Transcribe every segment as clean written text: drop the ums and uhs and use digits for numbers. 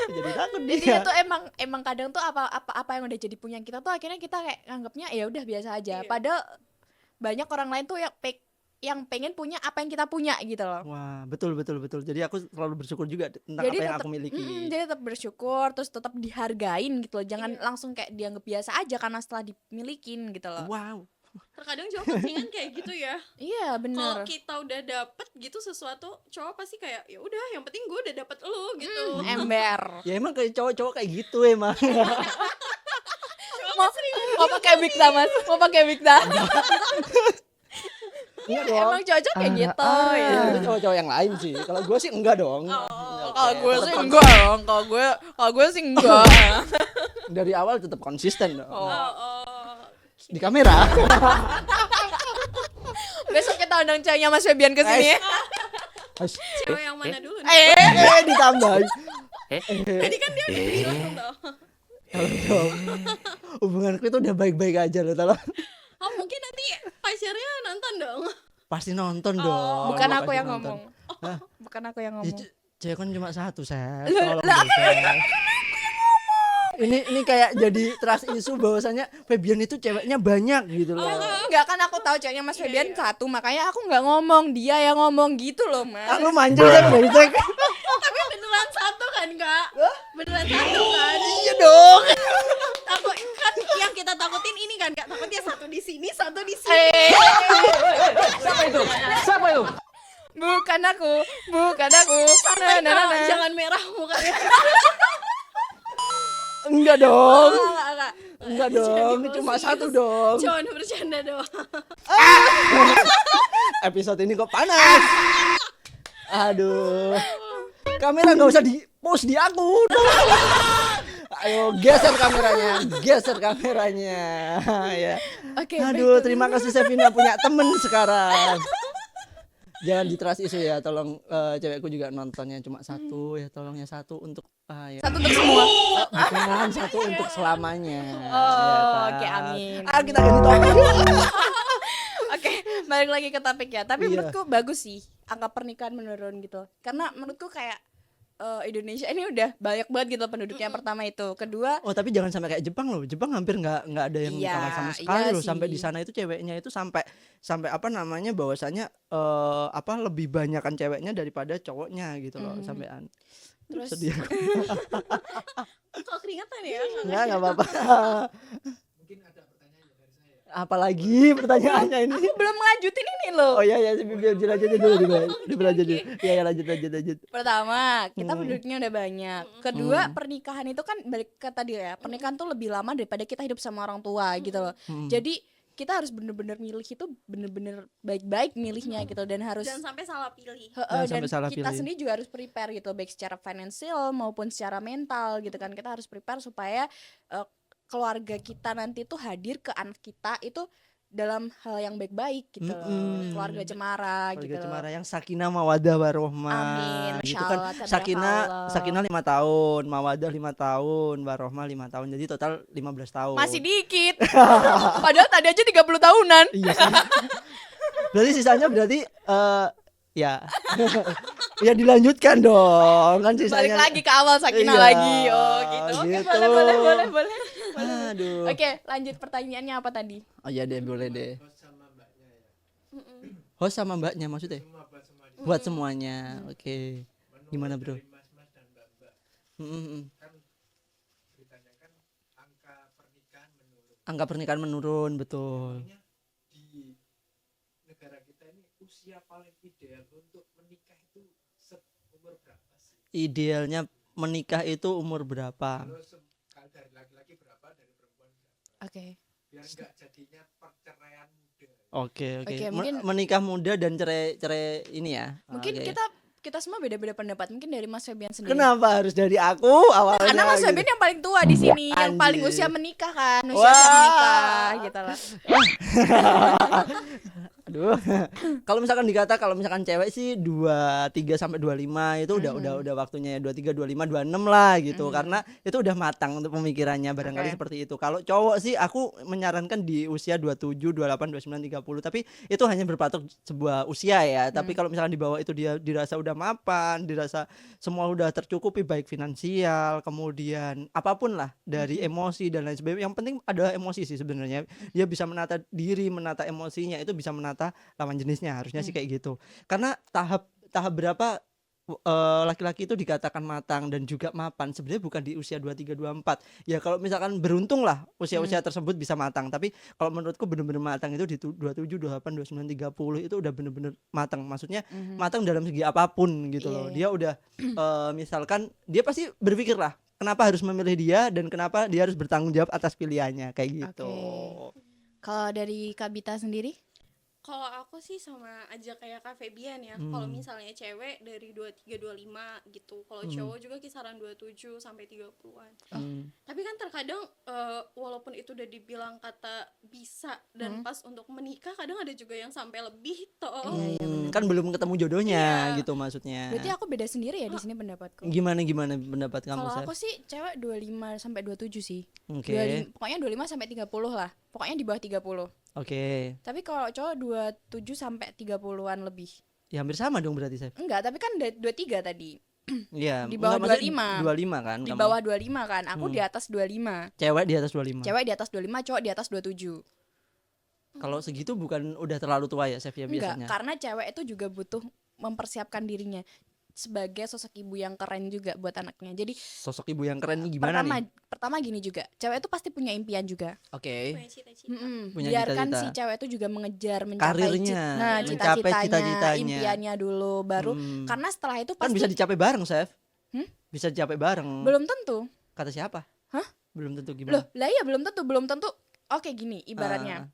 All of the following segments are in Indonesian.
Jadi takut Jadi dia. itu emang kadang tuh apa yang udah jadi punya kita tuh akhirnya kita kayak nganggapnya ya udah biasa aja. Iya. Padahal banyak orang lain tuh yang pengen punya apa yang kita punya gitu loh. Wah, betul. Jadi aku selalu bersyukur juga tentang Jadi apa yang tetap aku miliki. jadi tetap bersyukur, terus tetap dihargain gitu loh. Jangan Iya. langsung kayak dianggap biasa aja karena setelah dimilikin gitu loh. Wow. Terkadang cowok pengen kayak gitu ya. Iya Kalau bener. kita udah dapet gitu sesuatu, cowok pasti kayak ya udah yang penting gue udah dapet lo gitu. Ember. Ya emang kayak cowok-cowok kayak gitu emang. Mau pakai Bigta Mas? Mau pakai Bigta? Enggak dong. Emang cocok kayak gitu ya. Itu cowok-cowok yang lain sih. Kalau gue sih enggak dong. Kalau gue sih enggak dong. Kalau gue sih enggak. Dari awal tetap konsisten dong. Oh. Di kamera. Besok kita undang ceweknya Mas Febian ke sini. Hush. Cewek yang mana dulu nih? Ditambahin. Tadi kan dia udah bilang tuh. Tolong. Hubunganku itu udah baik-baik aja loh, tolong. Oh mungkin nanti pacarnya nonton dong. Pasti nonton dong. Bukan aku Pasti yang nonton. ngomong. Bukan aku yang Ya, ngomong. cewek kan cuma satu, Seth. Tolong deh, Seth. Ini kayak jadi trust issue bahwasanya Febian itu ceweknya banyak gitu loh. Enggak kan aku tahu ceweknya Mas Febian satu, makanya aku enggak ngomong, dia yang ngomong gitu loh, Mas. Aku manja kan dari cek. Tapi beneran satu kan kak? Beneran satu kan? Iya dong. Takut kan yang kita takutin ini kan kak? Takutnya satu di sini, satu di sini. Siapa itu? Bukan aku. Nah, Kak, jangan merah mukanya. Enggak dong. Enggak. Enggak dong. Ini cuma satu dong. Cuma bercanda doang. Episode ini kok panas. Aduh. Kamera nggak usah di post di aku. Ayo geser kameranya. Ya. Oke, Aduh, terima kasih Sevina punya temen sekarang. Jangan di trust issue ya, tolong cewekku juga nontonnya cuma satu ya, tolong ya satu untuk ya. satu untuk semua. Bukan satu untuk selamanya. Oh, ya oke, kan? amin. Ah, kita ganti topik. Oke, balik lagi ke topik ya. Tapi Iya. menurutku bagus sih angka pernikahan menurun gitu. Karena menurutku kayak Indonesia ini udah banyak banget gitu penduduknya. Pertama itu, kedua Oh, tapi jangan sampai kayak Jepang loh. Jepang hampir nggak ada yang Iya, nikah sama sekali iya loh. Sampai sih. di sana itu ceweknya itu sampai apa namanya bahwasanya lebih banyakan ceweknya daripada cowoknya gitu loh, sampean. Terus- Sedih aku. Kok keringatan ya? Enggak apa-apa. Apalagi pertanyaannya ini? belum lanjutin ini loh. Oh iya biar dilanjutin dulu. Iya lanjut. Pertama, kita penduduknya udah banyak. Kedua, pernikahan itu kan balik ke tadi ya. Pernikahan tuh lebih lama daripada kita hidup sama orang tua gitu loh. Jadi kita harus bener-bener milih itu bener-bener baik-baik milihnya gitu dan harus Jangan sampai salah pilih. Jangan dan sampai salah kita pilih. sendiri juga harus prepare gitu baik secara finansial maupun secara mental gitu kan. Kita harus prepare supaya keluarga kita nanti tuh hadir ke anak kita itu dalam hal yang baik-baik gitu loh. Keluarga cemara gitu Keluarga loh. Cemara yang sakinah mawadah warohmah. Amin, Gitu Masya kan. Allah, tabarakallah. Sakinah 5 tahun, mawadah 5 tahun, warohmah 5 tahun. Jadi total 15 tahun. Masih dikit. Padahal tadi aja 30 tahunan. Iya sih. Berarti sisanya ya. Ya dilanjutkan dong. Kan sisanya. Balik lagi ke awal sakinah Iya, lagi. Oh gitu. Oke, gitu. boleh. Aduh. Oke, lanjut pertanyaannya apa tadi? Oh iya deh, boleh deh. Host sama mbaknya maksudnya? Buat semuanya. Oke. Gimana, Bro? Angka pernikahan menurun, betul. Di negara kita ini usia paling ideal untuk menikah itu umur berapa sih? Idealnya menikah itu umur berapa? Kalau dari laki-laki berapa, dari perempuan berapa? Oke. Biar enggak jadinya perceraian muda. Oke. Oke, mungkin- Menikah muda dan cerai ini ya. Mungkin Oke. kita semua beda-beda pendapat. Mungkin dari Mas Febian sendiri. Kenapa harus dari aku awalnya? Karena Mas gitu? Febian yang paling tua di sini, yang paling Anjir. usia menikah kan, usia Wah. menikah gitu lah. Aduh. Kalau misalkan cewek sih 23 sampai 25 itu udah waktunya ya 23, 25, 26 lah gitu. Karena itu udah matang untuk pemikirannya barangkali Oke. seperti itu. Kalau cowok sih aku menyarankan di usia 27, 28, 29, 30. Tapi itu hanya berpatok sebuah usia ya. Tapi kalau misalkan di bawah itu dia dirasa udah mapan, dirasa semua udah tercukupi baik finansial, kemudian apapun lah dari emosi dan lain sebagainya. Yang penting adalah emosi sih sebenarnya. Dia bisa menata diri, menata emosinya, itu bisa menata lawan jenisnya, harusnya sih kayak gitu. Karena tahap berapa laki-laki itu dikatakan matang dan juga mapan sebenarnya bukan di usia 23, 24. Ya kalau misalkan beruntung lah usia-usia tersebut bisa matang, tapi kalau menurutku bener-bener matang itu di 27, 28, 29, 30 itu udah bener-bener matang. Maksudnya matang dalam segi apapun gitu Iya, loh. iya. Dia udah misalkan dia pasti berpikir lah kenapa harus memilih dia dan kenapa dia harus bertanggung jawab atas pilihannya kayak gitu. Oke. Kalau dari Kak Bita sendiri? Kalau aku sih sama aja kayak Kak Febian ya. Kalau misalnya cewek dari 23 25 gitu. Kalau cowok juga kisaran 27 sampai 30-an. Tapi kan terkadang walaupun itu udah dibilang kata bisa dan pas untuk menikah, kadang ada juga yang sampai lebih toh. Kan belum ketemu jodohnya Iya. gitu maksudnya. Berarti aku beda sendiri ya di sini pendapatku. Gimana pendapat kamu, Kalau Sef? aku sih cewek 25 sampai 27 sih. Oke. 25, pokoknya 25 sampai 30 lah. Pokoknya di bawah 30. Oke. Tapi kalau cowok 27 sampai 30-an lebih. Ya hampir sama dong berarti, Sef. Enggak, tapi kan 23 tadi. Iya, Di bawah enggak, maksudnya 25 kan Di kamu. bawah 25 kan. Aku di atas 25. Cewek di atas 25. Cewek di atas 25, cowok di atas 27. Kalau segitu bukan udah terlalu tua ya, Sef ya Enggak, biasanya. karena cewek itu juga butuh mempersiapkan dirinya sebagai sosok ibu yang keren juga buat anaknya. Jadi Sosok ibu yang keren nih gimana nih? pertama gini juga, cewek itu pasti punya impian juga. Oke. Punya cita-cita. Punya Biarkan cita-cita. si cewek itu juga mencapai Karirnya, mencapai cita-citanya, cita-citanya. impiannya dulu, baru karena setelah itu Kan pasti bisa dicapai bareng, Sef. Hmm? Bisa dicapai bareng. belum tentu. Kata siapa? Hah? Belum tentu Loh, gimana? lah iya belum tentu. Oke gini ibaratnya.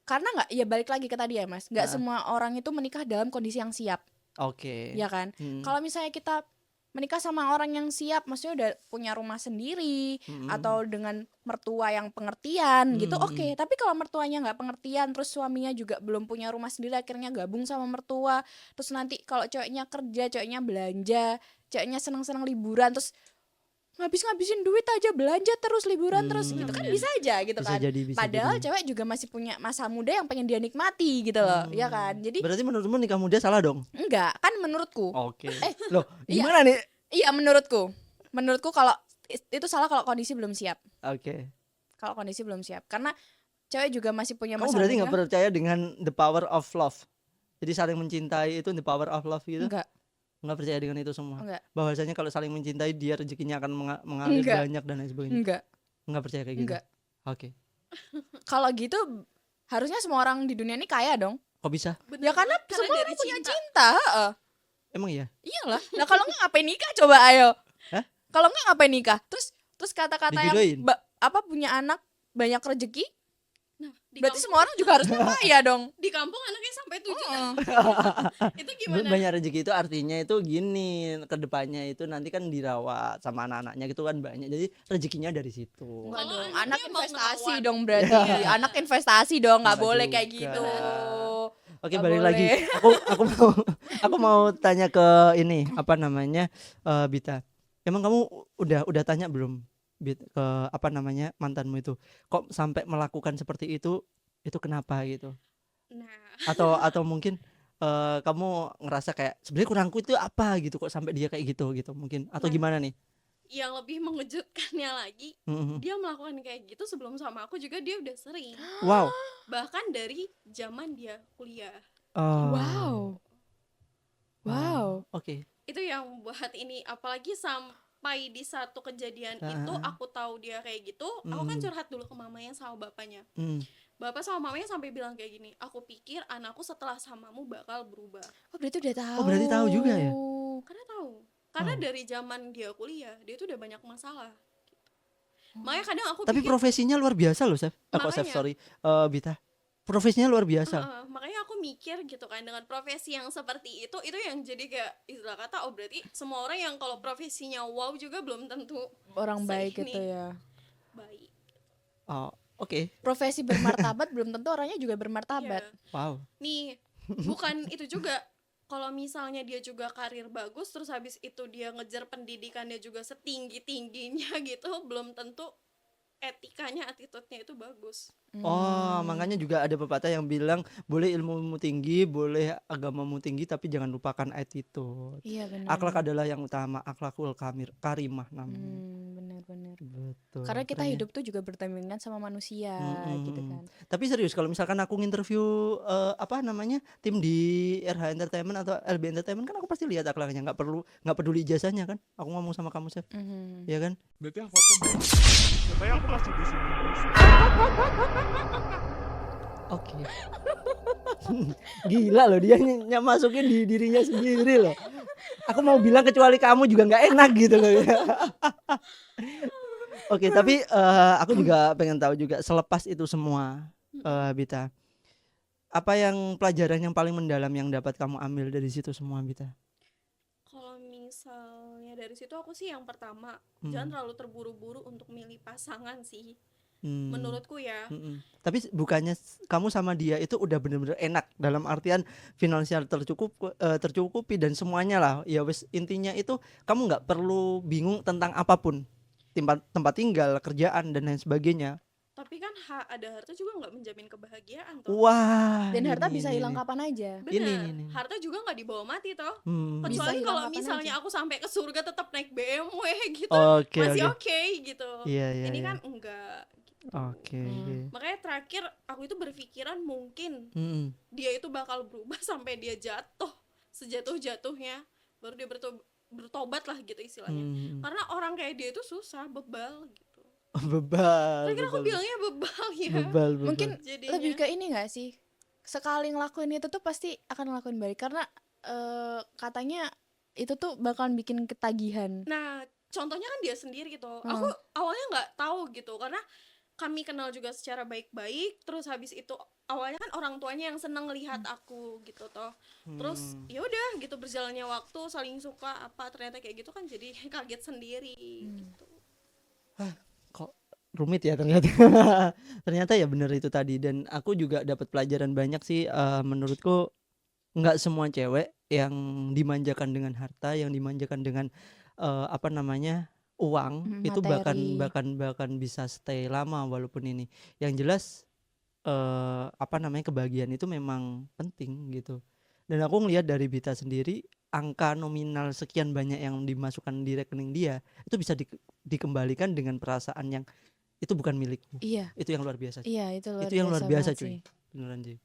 Karena nggak, ya balik lagi ke tadi ya Mas, nggak semua orang itu menikah dalam kondisi yang siap, Oke. ya kan? Kalau misalnya kita menikah sama orang yang siap, maksudnya udah punya rumah sendiri atau dengan mertua yang pengertian gitu, oke. Tapi kalau mertuanya nggak pengertian, terus suaminya juga belum punya rumah sendiri, akhirnya gabung sama mertua, terus nanti kalau ceweknya kerja, ceweknya belanja, ceweknya seneng-seneng liburan, terus ngabisin duit aja, belanja terus, liburan terus gitu kan, bisa aja gitu Bisa kan. jadi, bisa Padahal jadi. cewek juga masih punya masa muda yang pengen dia nikmati gitu loh, ya kan. Jadi Berarti menurutmu nikah muda salah dong? enggak, kan menurutku. Oke. Loh, gimana nih? Iya, menurutku kalau itu salah kalau kondisi belum siap. Oke. Kalau kondisi belum siap, karena cewek juga masih punya Kamu masa berarti nggak muda. percaya dengan the power of love? Jadi saling mencintai itu the power of love gitu? Enggak, Nggak percaya dengan itu semua? enggak, Bahwasanya kalau saling mencintai dia rezekinya akan mengalir Enggak. banyak dan lain sebagainya? enggak, Nggak percaya kayak gitu? enggak. Oke. Kalau gitu harusnya semua orang di dunia ini kaya dong. Kok bisa? Ya karena semua orang punya cinta, heeh. Emang iya? Iyalah. Nah kalau nggak ngapain nikah coba ayo. Hah? Kalau nggak ngapain nikah? Terus kata-kata yang Dijodohin? punya anak banyak rezeki, Nah, di berarti kampung, semua orang juga harusnya kaya dong. di kampung anaknya sampai 7 Heeh. Itu gimana? Banyak rezeki itu artinya itu gini, kedepannya itu nanti kan dirawat sama anak-anaknya gitu kan banyak. Jadi rezekinya dari situ. Enggak Kalau dong, anaknya anak mau investasi ngerawat. dong berarti. Anak investasi dong, nggak Nggak boleh juga. kayak gitu. Oke, Nggak balik boleh. lagi. Aku mau tanya ke ini apa namanya Bita. Emang kamu udah tanya belum Bit, ke apa namanya mantanmu itu? Kok sampai melakukan seperti itu kenapa gitu? Nah, Atau mungkin kamu ngerasa kayak sebenarnya kurangku itu apa gitu kok sampai dia kayak gitu mungkin atau Nah. gimana nih? yang lebih mengejutkannya lagi, Mhm. dia melakukan kayak gitu sebelum sama aku juga dia udah sering. Wow. Bahkan dari zaman dia kuliah. Oh. Wow. Oke. Itu yang buat ini, apalagi sampai di satu kejadian itu aku tahu dia kayak gitu, aku kan curhat dulu ke mamanya sama bapaknya. Hmm. Bapak sama mamanya sampai bilang kayak gini, aku pikir anakku setelah samamu bakal berubah. Oh berarti udah tahu. Oh, berarti tahu juga ya? Karena tahu, karena dari zaman dia kuliah dia tuh udah banyak masalah gitu. Makanya kadang aku Tapi pikir, profesinya luar biasa loh, Chef. Chef, Makanya. sorry. Bita. Profesinya luar biasa. makanya aku mikir gitu kan, dengan profesi yang seperti itu yang jadi kayak istilah kata, oh berarti semua orang yang kalau profesinya wow juga belum tentu Orang baik Seini. gitu ya. baik. Oh, oke. Profesi bermartabat belum tentu orangnya juga bermartabat. Iya. Wow. Nih bukan itu juga, kalau misalnya dia juga karir bagus terus habis itu dia ngejar pendidikannya juga setinggi-tingginya gitu, belum tentu etikanya, attitude-nya itu bagus. Oh, makanya juga ada pepatah yang bilang boleh ilmumu tinggi, boleh agamamu tinggi, tapi jangan lupakan attitude. Iya benar. Akhlak adalah yang utama, akhlakul karimah namanya. Benar-benar. Betul. Karena kita keren ya. hidup tuh juga berdampingan sama manusia gitu kan. Tapi serius kalau misalkan aku nginterview apa namanya tim di RH Entertainment atau LB Entertainment kan aku pasti lihat akhlaknya, nggak peduli ijazahnya kan. Aku ngomong sama kamu Chef, ya kan? Berarti aku katanya aku masih di sini. Oke. Gila loh dia masukin di dirinya sendiri loh. Aku mau bilang kecuali kamu juga nggak enak gitu loh ya. Oke, tapi aku juga pengen tahu juga selepas itu semua, Bita, apa yang pelajaran yang paling mendalam yang dapat kamu ambil dari situ semua, Bita? Kalau misalnya dari situ aku sih yang pertama, jangan terlalu terburu-buru untuk milih pasangan sih. Menurutku ya. Tapi bukannya kamu sama dia itu udah bener-bener enak dalam artian finansial tercukupi dan semuanya lah. Ya wes intinya itu kamu nggak perlu bingung tentang apapun. Tempat tinggal, kerjaan dan lain sebagainya. Tapi kan ada harta juga nggak menjamin kebahagiaan toh. Wah. Dan harta ini, bisa ini, hilang ini. kapan aja. Bener, Ini. harta juga nggak dibawa mati toh. Bisa Kecuali hilang kalau kapan misalnya aja. aku sampai ke surga tetap naik BMW gitu, Oke, masih oke. oke gitu. Iya, Ini iya. kan enggak. Oke. Makanya terakhir aku itu berpikiran mungkin dia itu bakal berubah sampai dia jatuh sejatuh-jatuhnya, baru dia bertobat lah gitu istilahnya. Karena orang kayak dia itu susah, bebal gitu. Bebal. Terakhir aku bilangnya bebal ya. Bebal. Mungkin Jadinya lebih ke ini gak sih? Sekali ngelakuin itu tuh pasti akan ngelakuin balik. Karena katanya itu tuh bakalan bikin ketagihan. Nah, contohnya kan dia sendiri gitu. Aku awalnya nggak tahu gitu karena kami kenal juga secara baik-baik. Terus habis itu awalnya kan orang tuanya yang seneng lihat aku gitu toh. Terus ya udah gitu berjalannya waktu saling suka apa ternyata kayak gitu kan jadi kaget sendiri gitu. Kok rumit ya ternyata. Ternyata ya bener itu tadi dan aku juga dapat pelajaran banyak sih. Menurutku nggak semua cewek yang dimanjakan dengan harta, yang dimanjakan dengan apa namanya uang itu Materi. bahkan bisa stay lama walaupun ini. Yang jelas apa namanya kebahagiaan itu memang penting gitu. Dan aku ngelihat dari Bita sendiri angka nominal sekian banyak yang dimasukkan di rekening dia itu bisa dikembalikan dengan perasaan yang itu bukan milikku. Iya. Itu yang luar biasa. Iya, itu Yang luar biasa banget cuy. sih. Beneran sih.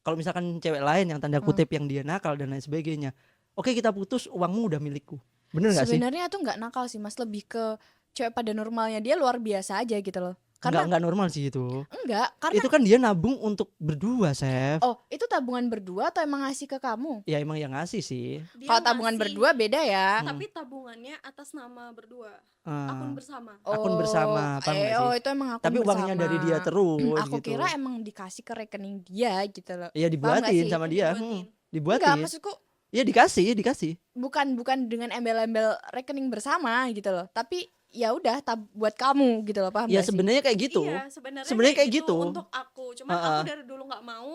Kalau misalkan cewek lain yang tanda kutip yang dia nakal dan lain sebagainya, oke kita putus, uangmu udah milikku. Bener nggak sih? Sebenarnya tuh nggak nakal sih Mas, lebih ke cewek pada normalnya dia luar biasa aja gitu loh. Karena Nggak normal sih itu. enggak, karena Itu kan dia nabung untuk berdua, Chef. oh, itu tabungan berdua atau emang ngasih ke kamu? Ya emang yang ngasih sih. Dia Kalau tabungan ngasih, berdua beda ya. tapi tabungannya atas nama berdua, Ah, akun bersama. akun bersama, paham nggak sih? Oh, itu emang akun Tapi uangnya bersama. dari dia terus Aku gitu. kira emang dikasih ke rekening dia gitu loh. Ya Paham nggak dibuatin sih? sama dia. Dibuatin. Enggak, Dibuatin. maksudku Ya dikasih. bukan dengan embel-embel rekening bersama gitu loh. Tapi ya udah buat kamu gitu loh, paham Ya nggak sih? sebenarnya kayak gitu. Iya, Sebenarnya sebenarnya kayak kayak gitu. untuk aku. Cuman aku dari dulu nggak mau.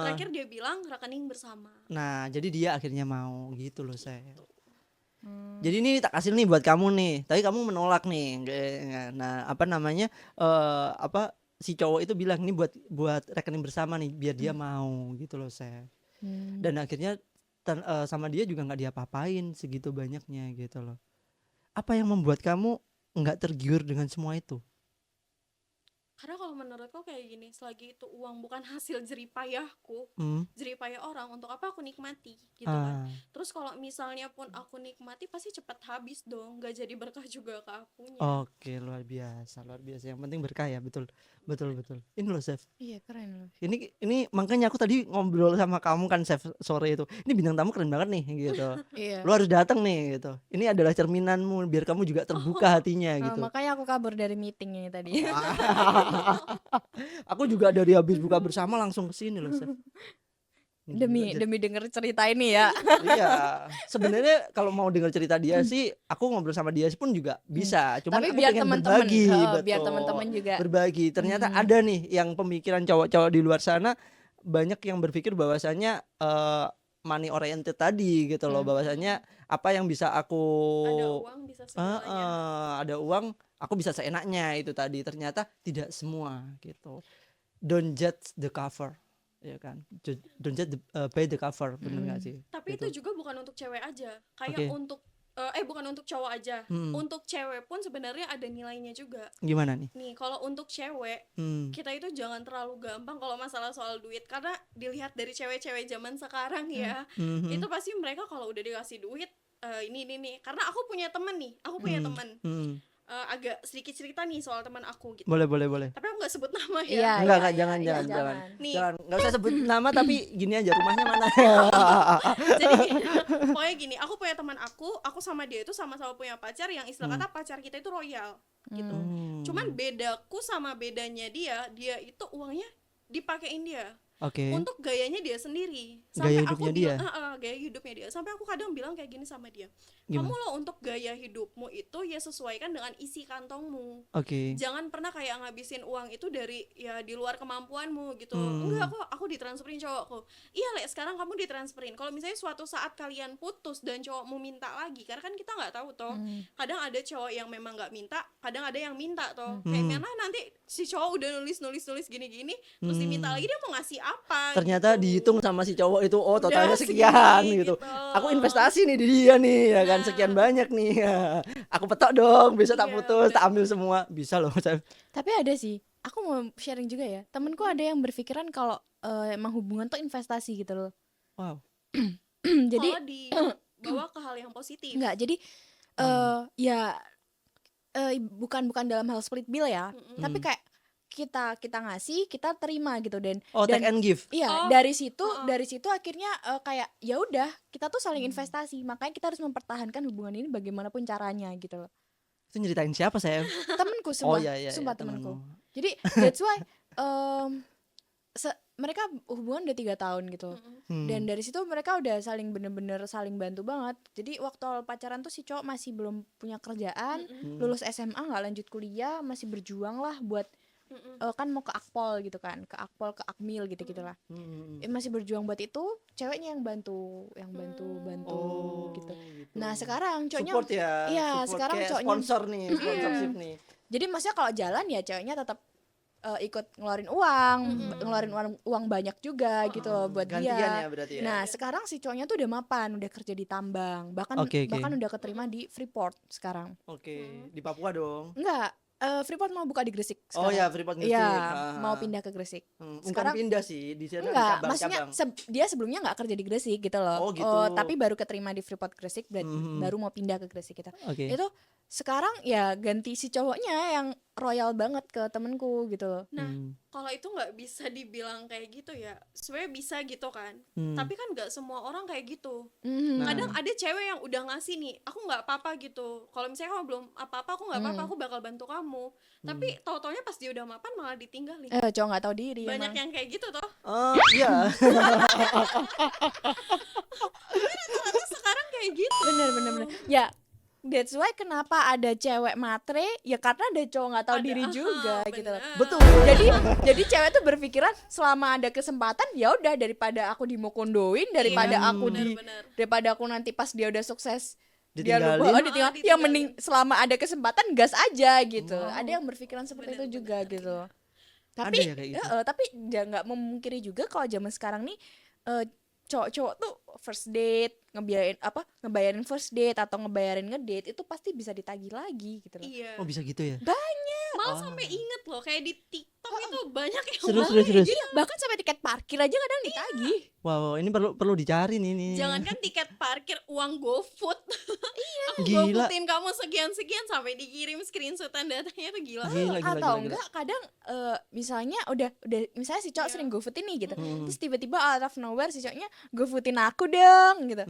Terakhir dia bilang rekening bersama. Nah, jadi dia akhirnya mau gitu loh, saya. Jadi ini tak kasih nih buat kamu nih, tapi kamu menolak nih. Nah, apa namanya? Apa si cowok itu bilang ini buat rekening bersama nih, biar dia mau gitu loh, saya. Dan akhirnya sama dia juga nggak diapa-apain segitu banyaknya gitu loh. Apa yang membuat kamu nggak tergiur dengan semua itu? Karena kalau menurutku kayak gini, selagi itu uang bukan hasil jeripayahku, jeripayah orang, untuk apa aku nikmati gitu kan. Terus kalau misalnya pun aku nikmati pasti cepat habis dong, gak jadi berkah juga ke akunya. Oke, luar biasa. Yang penting berkah ya, betul. Ini loh, Chef. Iya, keren loh. Ini makanya aku tadi ngobrol sama kamu kan, Chef, sore itu. Ini bintang tamu keren banget nih gitu. Iya. Lu harus datang nih gitu. Ini adalah cerminanmu biar kamu juga terbuka hatinya gitu. Makanya aku kabur dari meeting ini tadi. Aku juga dari habis buka bersama langsung ke sini loh, Chef. demi denger cerita ini ya. Iya. Sebenarnya kalau mau dengar cerita dia sih, aku ngobrol sama dia pun juga bisa. Cuman Tapi aku biar pengen teman-teman, berbagi, biar betul. teman-teman juga Berbagi. Ternyata ada nih yang pemikiran cowok-cowok di luar sana banyak yang berpikir bahwasanya money oriented tadi gitu loh, bahwasanya apa yang bisa aku Ada uang bisa segalanya. ada uang aku bisa seenaknya itu tadi, ternyata tidak semua gitu. Don't judge the cover, ya kan, don't judge by the cover, bener nggak sih? Tapi Gitu. itu juga bukan untuk cewek aja, kayak Oke. untuk bukan untuk cowok aja, untuk cewek pun sebenarnya ada nilainya juga. Gimana nih? Nih kalau untuk cewek, kita itu jangan terlalu gampang kalau masalah soal duit, karena dilihat dari cewek-cewek zaman sekarang ya, itu pasti mereka kalau udah dikasih duit ini nih, karena aku punya temen agak sedikit cerita nih soal teman aku gitu. Boleh. Tapi aku nggak sebut nama ya. Iya, Enggak, iya, jangan. Nih. Jangan, nggak usah sebut nama, tapi gini aja, rumahnya mana? Jadi pokoknya gini, aku punya teman aku sama dia itu sama-sama punya pacar yang istilah kata pacar kita itu royal gitu. Cuman bedaku sama bedanya dia itu uangnya dipakein dia Oke. untuk gayanya dia sendiri. Gaya Sampai hidupnya aku dia? bilang, gaya hidupnya dia. Sampai aku kadang bilang kayak gini sama dia. Kamu lo untuk gaya hidupmu itu ya sesuaikan dengan isi kantongmu. Oke. Jangan pernah kayak ngabisin uang itu dari ya di luar kemampuanmu gitu. Enggak kok, aku ditransferin cowokku. Iya Le, sekarang kamu ditransferin. Kalau misalnya suatu saat kalian putus dan cowokmu minta lagi, karena kan kita nggak tahu toh. Kadang ada cowok yang memang nggak minta, kadang ada yang minta toh. Kayak mana nanti si cowok udah nulis gini-gini, terus diminta lagi, dia mau ngasih apa? Ternyata gitu. dihitung sama si cowok itu, oh Udah totalnya segini, sekian gitu. gitu. Aku investasi nih di dia nih, ya kan, sekian banyak nih. Aku petok dong, bisa tak Iya, putus, tak ambil semua, bisa loh. Tapi ada sih, aku mau sharing juga ya. Temenku ada yang berpikiran kalau emang hubungan tuh investasi gitu loh. Wow. Jadi Kalau dibawa ke hal yang positif. enggak, jadi ya bukan dalam hal split bill ya, tapi kayak kita ngasih, kita terima gitu, dan Take and give. iya, Oh, dari situ akhirnya kayak ya udah, kita tuh saling investasi. Makanya kita harus mempertahankan hubungan ini bagaimanapun caranya gitu loh. Itu nyeritain siapa saya? Temenku Oh sumpah, iya, sumpah temenmu. temenku. Jadi that's why mereka hubungan udah 3 tahun gitu. Dan dari situ mereka udah saling bener-bener saling bantu banget. Jadi waktu awal pacaran tuh si cowok masih belum punya kerjaan, lulus SMA nggak lanjut kuliah, masih berjuang lah buat kan mau ke Akpol gitu kan, ke Akpol, ke Akmil gitu-gitulah. Masih berjuang buat itu, ceweknya yang bantu gitu. Nah sekarang cowoknya Support ya. iya, support sekarang kayak cowoknya sponsor nih, sponsorship nih. jadi maksudnya kalau jalan ya ceweknya tetap ikut ngeluarin uang, uang banyak juga gitu loh buat Gantian dia. ya berarti ya. Nah sekarang si cowoknya tuh udah mapan, udah kerja di tambang, bahkan Oke. udah keterima di Freeport sekarang. Oke, di Papua dong. Enggak, Freeport mau buka di Gresik Oh sekarang. ya, Freeport Gresik. Iya, Ah. mau pindah ke Gresik. Bukan Sekarang pindah sih, di sana enggak, cabang-cabang. maksudnya dia sebelumnya nggak kerja di Gresik gitu loh. Oh, gitu. Tapi baru keterima di Freeport Gresik, baru mau pindah ke Gresik gitu. Oke. Itu sekarang ya ganti si cowoknya yang royal banget ke temenku gitu loh. Nah, kalau itu nggak bisa dibilang kayak gitu ya. Sebenarnya bisa gitu kan. Tapi kan nggak semua orang kayak gitu. Kadang ada cewek yang udah ngasih nih, aku nggak apa-apa gitu. Kalau misalnya kamu belum apa-apa, aku nggak apa-apa, aku bakal bantu kamu. Tapi tau-taunya pas dia udah mapan malah ditinggalin. Cowok nggak tahu diri Banyak emang. yang kayak gitu toh. Oh iya. Rata-rata sekarang kayak gitu. Bener. Ya, that's why kenapa ada cewek matre, ya karena ada cowok nggak tahu diri juga gitu loh. Betul. Jadi cewek tuh berpikiran selama ada kesempatan ya udah, daripada aku dimukondoin, daripada Iya, aku bener-bener. daripada aku nanti pas dia udah sukses dia Ditinggalin. lupa, ditinggal. Ya Ditinggalin. mending selama ada kesempatan gas aja gitu. Ada yang berpikiran seperti itu juga gitu. Tapi Ada ya kayak gitu? tapi dia nggak memungkiri juga kalau zaman sekarang nih cowok-cowok tuh first date ngebayarin first date atau ngebayarin ngedate itu pasti bisa ditagih lagi gitu loh. Iya. Oh bisa gitu ya? Malah sampai inget loh, kayak di TikTok itu banyak yang Serius. Iya, bahkan sampai tiket parkir aja kadang ditagih. Wow, ini perlu dicari nih. Jangankan tiket parkir, uang GoFood. Aku Gila. GoFoodin kamu sekian sampai dikirim screenshotan datanya tuh gila. Atau enggak kadang misalnya udah misalnya si cowok sering GoFoodin nih gitu. Terus tiba-tiba out of nowhere si cowoknya GoFoodin aku dong gitu.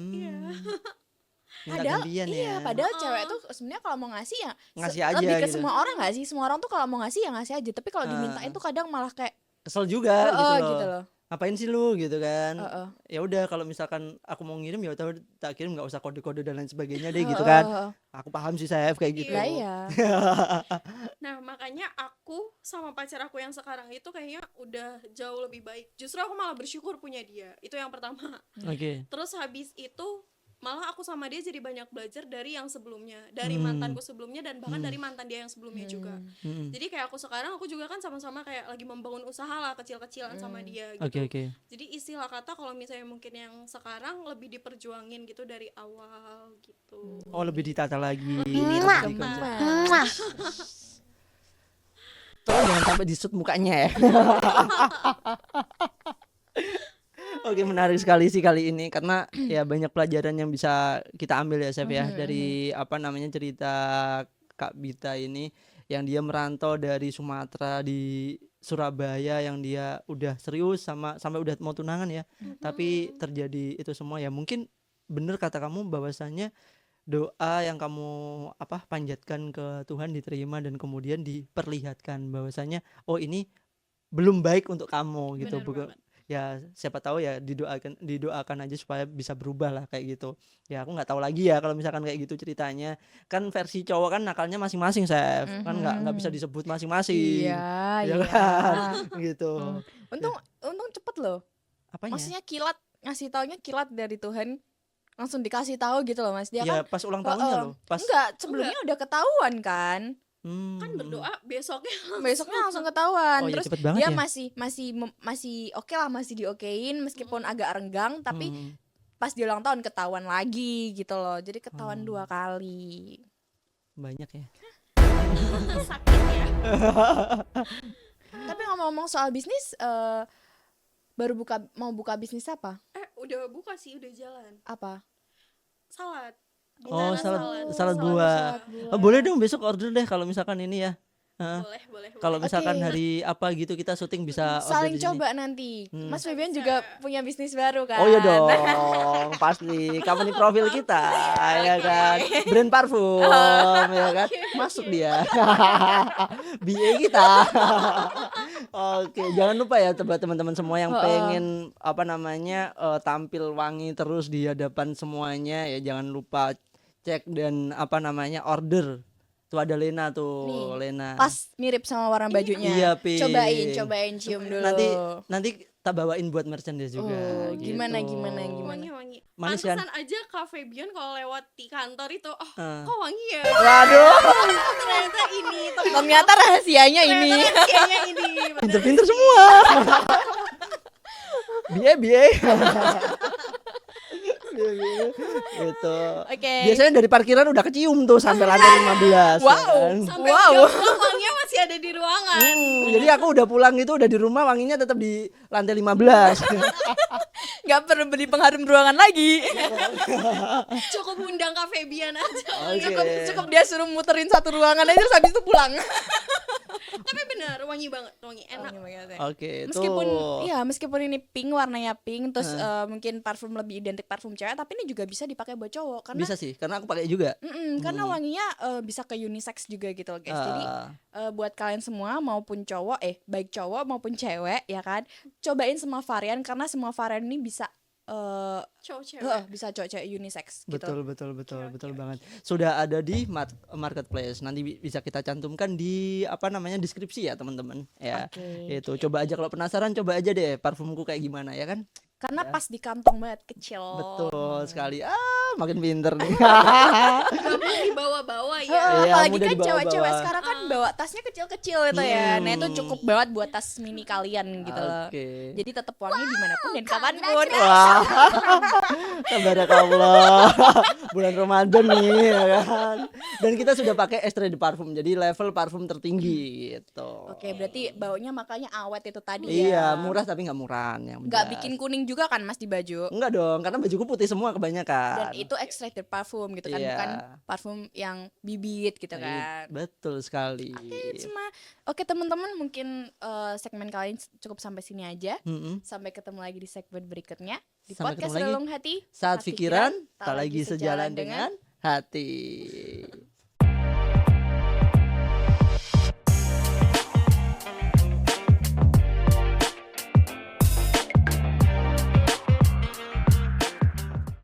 Minta gantian ya. Padahal cewek tuh sebenarnya kalau mau ngasih ya Ngasih aja lebih ke gitu. semua orang nggak sih? Semua orang tuh kalau mau ngasih ya ngasih aja. Tapi kalau dimintain tuh kadang malah kayak Kesel juga gitu loh. gitu loh. ngapain sih lu gitu kan. Heeh. Ya udah kalau misalkan aku mau ngirim ya udah tak kirim, nggak usah kode-kode dan lain sebagainya deh gitu kan. Heeh. Aku paham sih Chef kayak gitu. Lah iya. Nah, makanya aku sama pacar aku yang sekarang itu kayaknya udah jauh lebih baik. Justru aku malah bersyukur punya dia. Itu yang pertama. Oke. Terus habis itu malah aku sama dia jadi banyak belajar dari yang sebelumnya, dari mantanku sebelumnya dan bahkan dari mantan dia yang sebelumnya juga. Jadi kayak aku sekarang aku juga kan sama-sama kayak lagi membangun usaha lah kecil-kecilan sama dia gitu. Oke. Jadi istilah kata kalau misalnya mungkin yang sekarang lebih diperjuangin gitu dari awal gitu. Oh, lebih ditata lagi. Lebih Lebih ditata. Tolong jangan sampai disut mukanya ya. Oke, menarik sekali sih kali ini karena ya banyak pelajaran yang bisa kita ambil ya Chef ya dari apa namanya cerita Kak Bita ini yang dia merantau dari Sumatera di Surabaya, yang dia udah serius sampai udah mau tunangan ya. Tapi terjadi itu semua ya. Mungkin bener kata kamu bahwasannya doa yang kamu panjatkan ke Tuhan diterima dan kemudian diperlihatkan bahwasanya oh ini belum baik untuk kamu gitu. Bener banget. Ya siapa tahu ya didoakan aja supaya bisa berubah lah kayak gitu. Ya aku nggak tahu lagi ya kalau misalkan kayak gitu ceritanya. Kan versi cowok kan nakalnya masing-masing Chef. Kan nggak bisa disebut masing-masing. Iya, Ya iya. kan? Gitu. Untung cepet loh. Apanya? Maksudnya kilat, ngasih taunya kilat dari Tuhan. Langsung dikasih tahu gitu loh Mas. Dia Ya kan pas ulang tahunnya loh. Pas enggak, sebelumnya udah ketahuan kan. Kan berdoa besoknya Besoknya langsung ketahuan. Oh, iya, Terus cepet banget dia ya. masih oke lah, masih diokein meskipun agak renggang, tapi pas dia ulang tahun ketahuan lagi gitu loh. Jadi ketahuan 2 kali. banyak ya. sakit ya. Tapi ngomong-ngomong soal bisnis, mau buka bisnis apa? Udah buka sih, udah jalan. Apa? Salad. Oh, Bintara salad buah. Oh, boleh dong besok order deh kalau misalkan ini ya. Heeh. Boleh. Kalau misalkan Oke. hari apa gitu kita syuting bisa order Saling di sini. coba nanti. Mas Febian juga punya bisnis baru kan? Oh iya dong, pasti. Company profil kita, ya kan. Brand parfum, ya kan. Masuk dia. BA kita. Oke, jangan lupa ya buat teman-teman semua yang pengen tampil wangi terus di hadapan semuanya ya, jangan lupa cek dan order. Tuh ada Lena tuh, Nih, Lena. Pas mirip sama warna bajunya. Iya, Pi. Cobain cium dulu. Nanti tak bawain buat merchandise juga. Oh, gimana? Wangi. Manis kan? Pantesan aja Kak Febian kalau lewat di kantor itu, kok wangi ya? Waduh, Ternyata ini Ternyata rahasianya ini. rahasianya ini. pinter-pinter semua. BA. Itu. Oke. Biasanya dari parkiran udah kecium tuh sampai lantai 15. Wow. kan? Sampai Wow. udah pulang, wanginya masih ada di ruangan. Jadi aku udah pulang itu udah di rumah, wanginya tetap di lantai 15. Nggak perlu beli pengharum ruangan lagi. Cukup undang Kak Febian aja. Oke. Cukup dia suruh muterin satu ruangan aja terus habis itu pulang. Tapi benar, wangi banget, wangi enak. Oke, Meskipun ini pink, warnanya pink, terus mungkin parfum lebih identik parfum cewek, tapi ini juga bisa dipakai buat cowok karena bisa sih, karena aku pakai juga. karena wanginya bisa ke unisex juga gitu loh guys. Jadi buat kalian semua maupun cowok, baik cowok maupun cewek ya kan, cobain semua varian karena semua varian ini bisa Cowok cewek. bisa cowok cewek unisex gitu. Betul banget. Sudah ada di marketplace. Nanti bisa kita cantumkan di deskripsi ya teman-teman. Ya. Oke. Itu coba aja kalau penasaran, coba aja deh parfumku kayak gimana ya kan? Karena pas di kantong banget kecil. Betul sekali. Makin pinter nih. Gampang dibawa-bawa ya. Iya, Apalagi mudah kan dibawa-bawa. cewek-cewek sekarang kan bawa tasnya kecil-kecil itu ya. Nah itu cukup banget buat tas mini kalian gitu loh. Oke. Jadi tetap wangi dimanapun dan kapanpun. Wah. Tabarakallah. Bulan Ramadan nih ya kan. Dan kita sudah pakai extrait de parfum. Jadi level parfum tertinggi gitu. Oke, berarti baunya makanya awet itu tadi Iya, ya. murah tapi nggak murahan yang Nggak jelas. bikin kuning juga kan Mas di baju. Enggak dong, karena bajuku putih semua kebanyakan. Dan itu extracted parfum gitu kan, Iya. bukan parfum yang bibit gitu kan. Betul sekali. Oke teman-teman, mungkin segmen kalian cukup sampai sini aja. Mm-mm. Sampai ketemu lagi di segmen berikutnya di Sampai podcast ketemu lagi. Relung Hati. Saat pikiran tak lagi sejalan dengan hati.